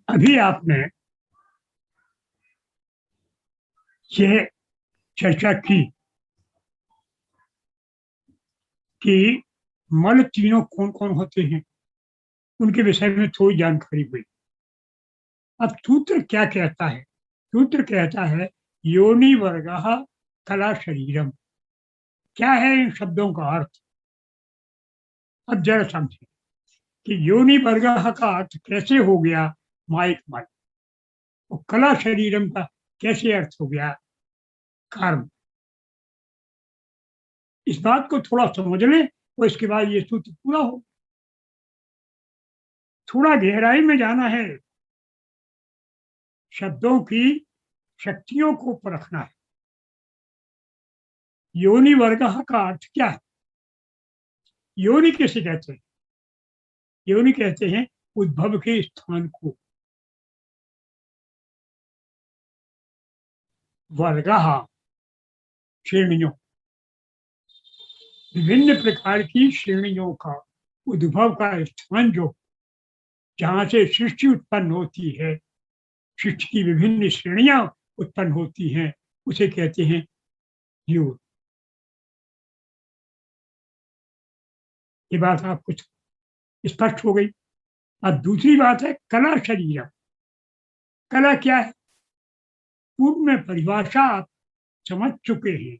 अभी आपने यह चर्चा की कि मल तीनों कौन कौन होते हैं, उनके विषय में थोड़ी जानकारी हुई। अब सूत्र क्या कहता है? सूत्र कहता है योनि वर्गः कला शरीरम। क्या है इन शब्दों का अर्थ? अब जरा समझे कि योनि वर्गः का अर्थ कैसे हो गया माइक मल, और कला शरीरम का कैसे अर्थ हो गया कर्म। इस बात को थोड़ा समझ लें और इसके बाद ये सूत्र पूरा हो। थोड़ा गहराई में जाना है, शब्दों की शक्तियों को परखना है। योनि वर्गः का अर्थ क्या है? योनि किसे कहते हैं? योनि कहते हैं उद्भव के स्थान को। वर्गः श्रेणियों, विभिन्न प्रकार की श्रेणियों का उद्भव का स्थान, जो जहां से सृष्टि उत्पन्न होती है, सृष्टि की विभिन्न श्रेणियां उत्पन्न होती हैं, उसे कहते हैं योग। ये बात आपको स्पष्ट हो गई। अब दूसरी बात है कला शरीर। कला क्या है? पूर्व में परिभाषा आप समझ चुके हैं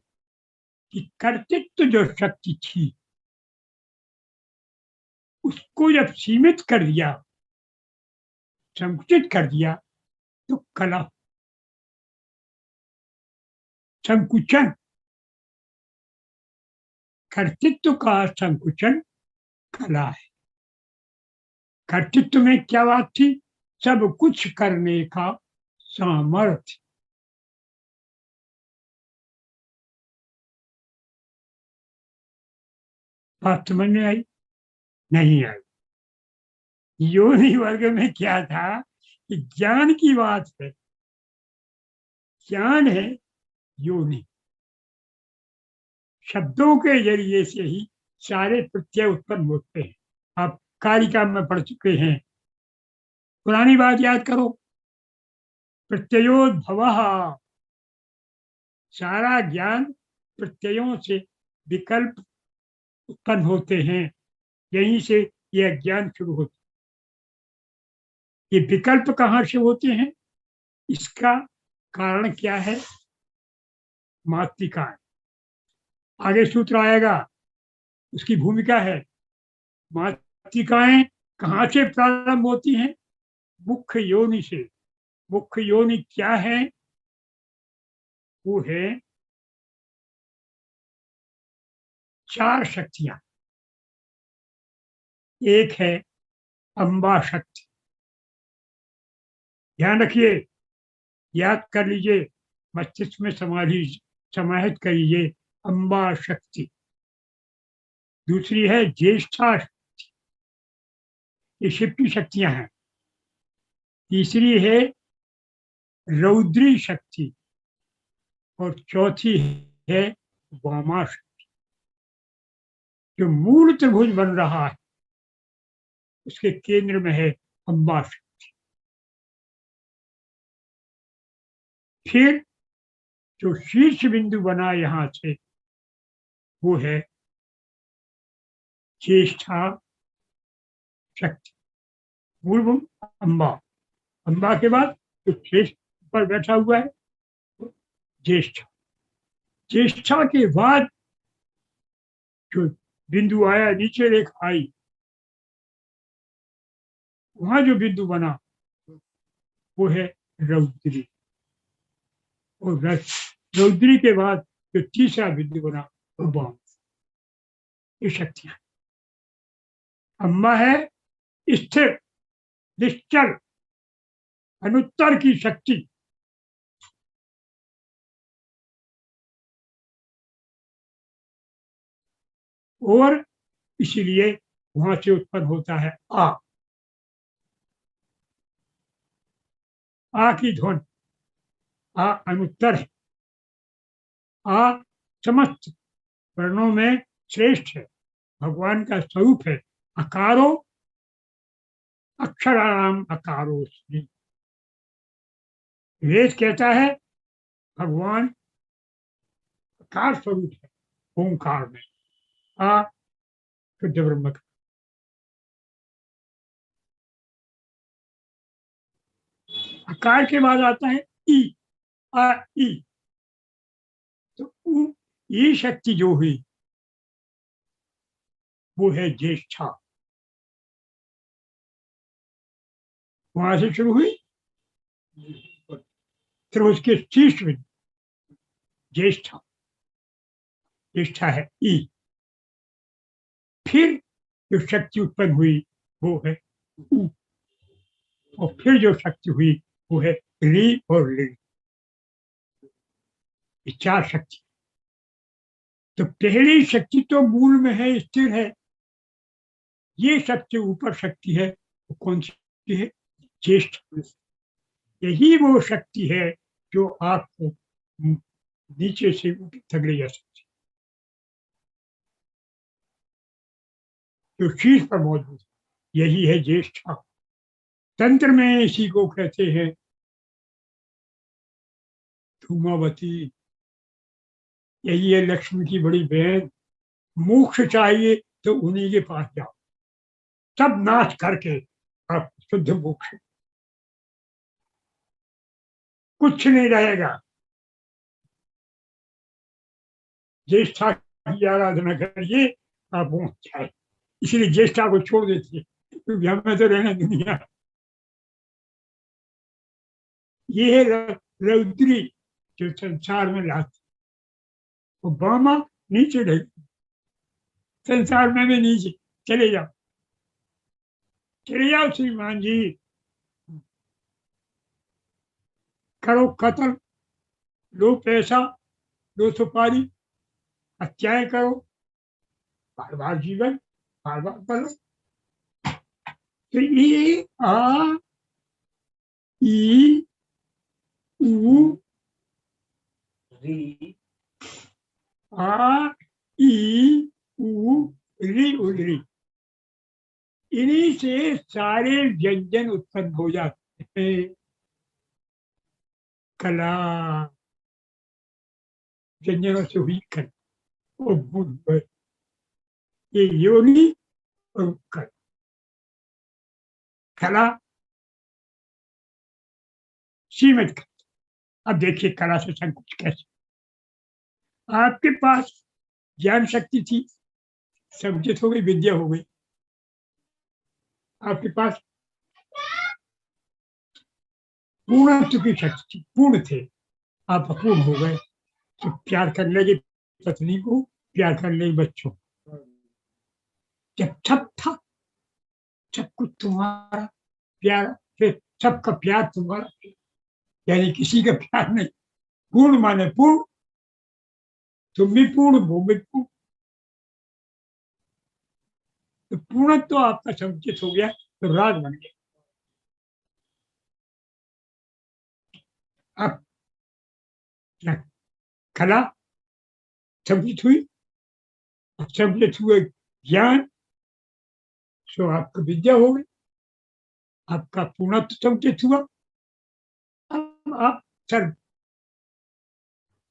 कि कर्तृत्व जो शक्ति थी, उसको जब सीमित कर दिया, संकुचित कर दिया, तो कला। संकुचन, कर्तृत्व का संकुचन कला है। कर्तृत्व में क्या बात थी? सब कुछ करने का सामर्थ्य। बात समझ में आई? नहीं आई। योनि वर्ग में क्या था कि ज्ञान की बात है, ज्ञान है योनि। शब्दों के जरिए से ही सारे प्रत्यय उत्पन्न होते हैं। आप कारिका में पढ़ चुके हैं, पुरानी बात याद करो। प्रत्ययोद्भवः, सारा ज्ञान प्रत्ययों से विकल्प उत्पन्न होते हैं, यहीं से यह ज्ञान शुरू होता है। ये विकल्प कहाँ से होते हैं? इसका कारण क्या है? मातृका। आगे सूत्र आएगा, उसकी भूमिका है। मातृकाएं कहाँ से प्रारंभ होती हैं? मुख्य योनि से। मुख्य योनि क्या है? वो है चार शक्तियां। एक है अम्बा शक्ति, ध्यान रखिए, याद कर लीजिए, मस्तिष्क में समाहित करिए। अम्बा शक्ति। दूसरी है ज्येष्ठा, ये शिव की शक्तियां हैं। तीसरी है रौद्री शक्ति, और चौथी है वामा शक्ति। जो मूल त्रिभुज बन रहा है, उसके केंद्र में है अम्बा शक्ति। फिर जो शीर्ष बिंदु बना यहां से, वो है ज्येष्ठा शक्ति। पूर्व अम्बा, अम्बा के बाद जो शेष पर बैठा हुआ है ज्येष्ठा। ज्येष्ठा के बाद जो बिंदु आया, नीचे रेखा आई, वहां जो बिंदु बना वो है रौद्री। और रौद्री के बाद जो तीसरा बिंदु बना वो वाम। ये शक्तियां। अम्बा है स्थिर, निश्चल, अनुत्तर की शक्ति। और इसीलिए वहां से उत्पन्न होता है आ। आ की ध्वनि, आ अनुत्तर है। आ समस्त वर्णों में श्रेष्ठ है, भगवान का स्वरूप है। अकारो अक्षराणाम अकारो श्री। वेद कहता है भगवान आकार स्वरूप है ओंकार में, आ शुद्ध ब्रह्म का। आकार के बाद आता है ई, आ ई। तो ये शक्ति जो हुई वो है ज्येष्ठा। वहां से शुरू हुई, फिर उसके शीर्ष में ज्येष्ठा, ज्येष्ठा है ई। फिर जो शक्ति उत्पन्न हुई वो है ऊ, और फिर जो शक्ति हुई वो है री और ली। ये चार शक्ति। तो पहली शक्ति तो मूल में है, स्थिर है। ये सबसे ऊपर शक्ति है, वो कौन सी है? ज्येष्ठ। यही वो शक्ति है जो आपको नीचे से ऊपर तक ले जा सकती है, जो शीर्ष पर मौजूद है। यही है ज्येष्ठा। तंत्र में इसी को कहते हैं धूमावती। यही है लक्ष्मी की बड़ी बहन। मोक्ष चाहिए तो उन्हीं के पास जाओ, सब नाश करके आप शुद्ध मोक्ष, कुछ नहीं रहेगा। ज्येष्ठा की आराधना करिए, आप पहुंच जाए। इसलिए ज्येष्ठा को छोड़ देती है, क्योंकि हमें तो रहना दुनिया। ये है रौद्री जो संसार में लाती, वो बामा नीचे रहे, संसार में भी नीचे। चले जाओ, चले जाओ श्रीमान जी, करो कत्ल, लो पैसा, लो सुपारी, हत्याएं करो, बार बार जीवन, बार बार करो। तो ये आ ई ऊ आ ई ऊ री उरी, इन्हीं से सारे व्यंजन उत्पन्न हो जाते हैं। कला, व्यंजनों से हुई कला, और बुद्ध, ये योनि और कला। कला सीमित कला। अब देखिए कला से संकोच कैसे। आपके पास ज्ञान शक्ति थी, सब्जेक्ट हो गई, विद्या हो गई। आपके पास पूर्णत्व की शक्ति थी, पूर्ण थे, आप अपूर्ण हो गए। तो प्यार करने की पत्नी को, प्यार करने के बच्चों, जब सब था, सब कुछ तुम्हारा प्यार, फिर सबका प्यार तुम्हारा, यानी किसी का प्यार नहीं। पूर्ण माने पूर्ण, तुम भी पूर्ण, वो भी पूर्ण। तो पूर्ण तो आपका समुचित हो गया, तो राग बन गया। अब क्या कला समुचित हुई, समुचित हुए ज्ञान, सो आपको विद्या हो गई, आपका पूर्णत्व समुचित हुआ। अब आप सर्व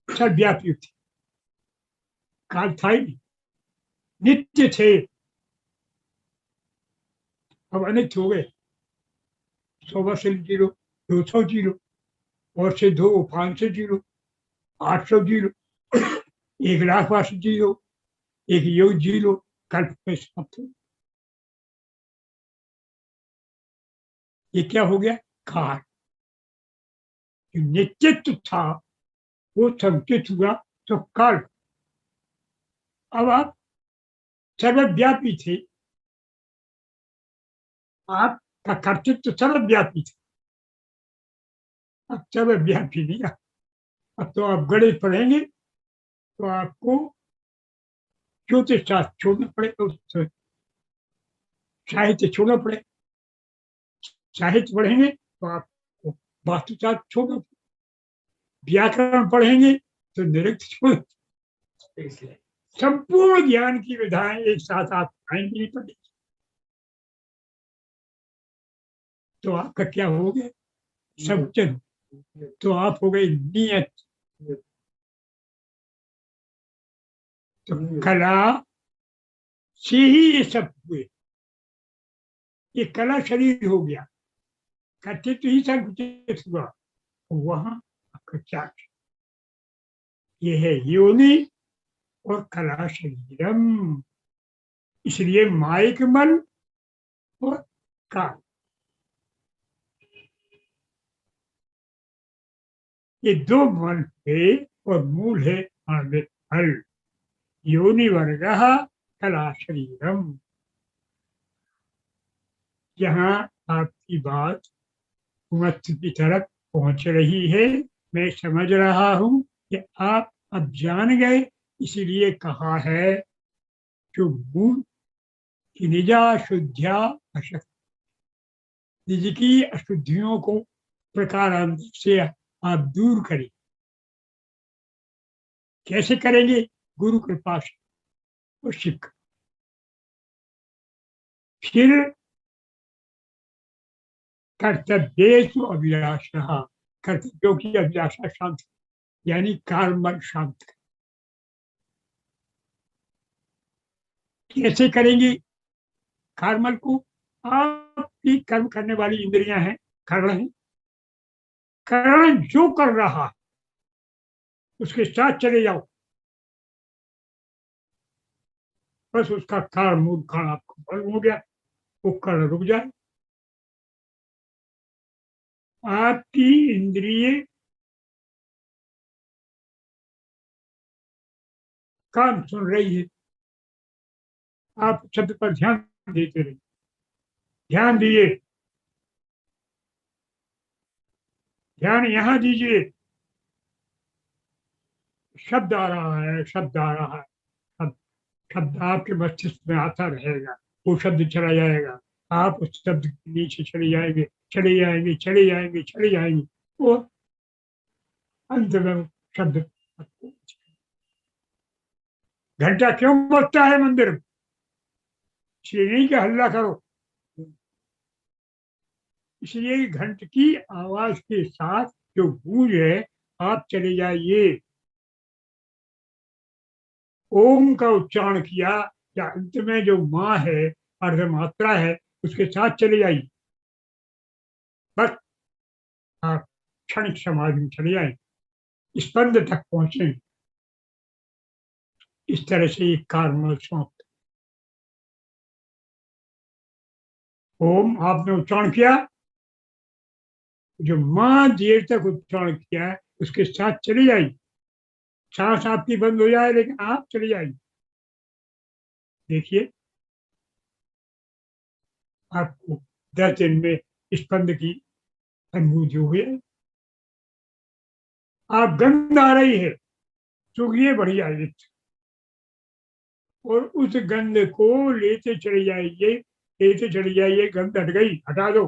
सर्वव्यापी थे, काल था ही नहीं, नित्य थे, अब अनित्य हो गए। 100 जीरो, 200 जीरो, और से 2, 500 जीरो, 800 जीरो, 1,00,000 वर्ष जीरो, एक योग जीरो, कल्प में समाप्त हो। ये क्या हो गया? काल। नित्यत्व था वो संचित हुआ, तो काल। अब आप सर्वव्यापी थे, आपका कर्तृत्व सर्वव्यापी था, अब सर्वव्यापी नहीं। अब तो आप गणित पढ़ेंगे तो आपको ज्योतिष शास्त्र छोड़ना पड़ेगा, साहित्य छोड़ना पड़ेगा। साहित्य पढ़ेंगे तो आपको वास्तुशास्त्र छोड़ना, व्याकरण पढ़ेंगे तो निरुक्त छोड़ना। संपूर्ण ज्ञान की विधाएं एक साथ आप आएंगी नहीं पड़ेगी, तो आपका क्या हो गया? सब जन तो आप हो गए नियत। तो कला से ही ये सब हुए। ये कला शरीर हो गया, कर्तृत्व ही संकुचित हुआ। वहां आपका क्या, ये है योनि और कला शरीरम। इसलिए माइक मन और काल, ये दो मन है और मूल है आनंद फल। योनि वर्ग कला शरीरम। यहाँ आपकी बात मत की तरफ पहुंच रही है। मैं समझ रहा हूं कि आप अब जान गए, इसीलिए कहा है जो मूल की निजा शुद्धिया अशक्त, निज की अशुद्धियों को प्रकारांतर से आप दूर करें। कैसे करेंगे? गुरु कृपा से और शिव। फिर कर्तव्येषु अभिलाषा, कर्तव्यों की अभिलाषा शांत, यानी कार्मल शांत। कैसे करेंगे कार्मल को? आपकी कर्म करने वाली इंद्रियां हैं, कर्ण है। कर्ण जो कर रहा है उसके साथ चले जाओ, बस उसका कारण मूल कारण आपको मालूम हो गया, वो कर्ण रुक जाए। आपकी इंद्रिय काम सुन रही है, आप शब्द पर ध्यान देते रहिए। ध्यान दिए, ध्यान यहां दीजिए। शब्द आ रहा है, शब्द आ रहा है, शब्द, शब्द आपके मस्तिष्क में आता रहेगा, वो शब्द चला जाएगा, आप उस शब्द के नीचे चले जाएंगे, चले जाएंगे, चले जाएंगे, चले जाएंगे। वो अंत में शब्द। घंटा क्यों बजता है मंदिर में? इसलिए नहीं कि हल्ला करो, इसलिए घंट की आवाज के साथ जो गूंज है, आप चले जाइए। ओम का उच्चारण किया, या अंत में जो माँ है, अर्धमात्रा है, उसके साथ चले जाइए। बस आप क्षणिक समाधि में चले जाए, स्पंद तक पहुंचे। इस तरह से एक कार्य समाप्त। ओम आपने उच्चारण किया, जो माँ देर तक उच्चारण किया है उसके साथ चले जाइए। सांस आपकी बंद हो जाए लेकिन आप चले जाइए। देखिए आपको 10 दिन में स्पंद की अनुभूति हुई है। आप गंध आ रही है, चुगिए बढ़िया, और उस गंध को लेते चले जाइए, लेते चले जाइए। गंध हट गई, हटा दो,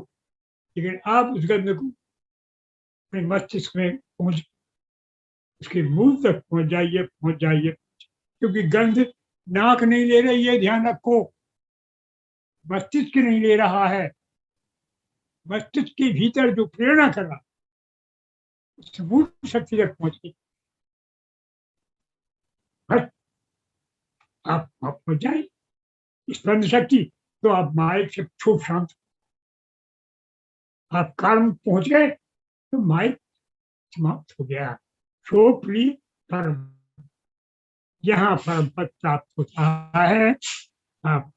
लेकिन आप उस गंध को अपने मस्तिष्क में पहुंच, उसके मूल तक पहुंच जाइए, पहुंच जाइए। क्योंकि गंध नाक नहीं ले रही है, ध्यान रखो, मस्तिष्क नहीं ले रहा है। मस्तिष्क के भीतर जो प्रेरणा कर रहा, उस मूल शक्ति तक पहुंची। बस आप पहुंच जाए स्पंद शक्ति, तो आप माइक से छूट शांत, आप कर्म पहुंच गए, तो माइक समाप्त हो गया। छोपली परम, यहाँ परम पद प्राप्त होता है। आप,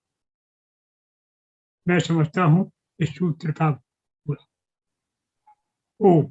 मैं समझता हूँ इस सूत्र का पूरा। ओ